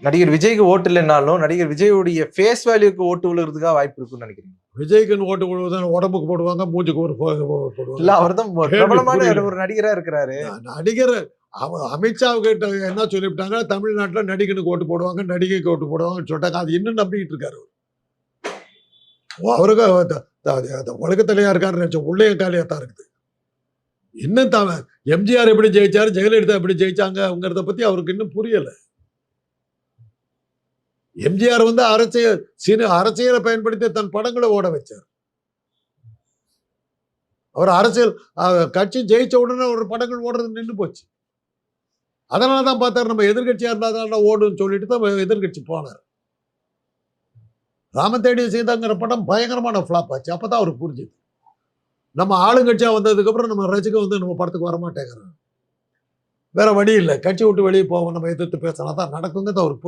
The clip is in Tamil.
நடிகர் விஜய்க்கு ஓட்டு இல்லைனாலும் நடிகர் விஜயுடைய ஃபேஸ் வேல்யூக்கு ஓட்டு விழுறதுக்காக வாய்ப்பு இருக்குன்னு நினைக்கிறீங்க? விஜய்க்குன்னு ஓட்டு விழுவதான் உடம்புக்கு போடுவாங்க, மூஞ்சுக்கு ஒரு போடுவாங்க. இல்ல அவர்தான் பிரபலமான ஒரு நடிகரா இருக்கிறாரு. நடிகர் அமித்ஷா கிட்ட என்ன சொல்லிவிட்டாங்க, தமிழ்நாட்டுல நடிகனுக்கு ஓட்டு போடுவாங்க, நடிகைக்கு ஓட்டு போடுவாங்கன்னு சொல்லிட்டாங்க. அது இன்னும் நம்பிக்கிட்டு இருக்காரு. அவருக்கு உலகத்திலேயா இருக்காரு நினைச்ச உள்ளே காலியா தான் இருக்குது. இன்னும் எம்ஜிஆர் எப்படி ஜெயிச்சாரு, ஜெயலலிதா எப்படி ஜெயிச்சாங்கிறத பத்தி அவருக்கு இன்னும் புரியல. எம்ஜிஆர் வந்து அரசியலை பயன்படுத்தி தன் படங்களை ஓட வச்சார். அவர் அரசியல் கட்சி ஜெயிச்ச உடனே ஒரு படங்கள் ஓடுறது நின்று போச்சு. அதனாலதான் பார்த்தாரு, நம்ம எதிர்கட்சியா இருந்தாதான் ஓடுன்னு சொல்லிட்டு தான் எதிர்கட்சி போனார். ராமந்தேடிய சீதாங்கிற படம் பயங்கரமான ஃபிளாப் ஆச்சு. அப்பதான் அவருக்கு புரிஞ்சுது, நம்ம ஆளுங்கட்சியா வந்ததுக்கு அப்புறம் நம்ம ரசிக வந்து நம்ம படத்துக்கு வரமாட்டேங்கிறோம். வேற வழி இல்லை, கட்சி விட்டு வெளியே போவோம், நம்ம எதிர்த்து பேசினா தான் நடக்குங்கிறது அவருக்கு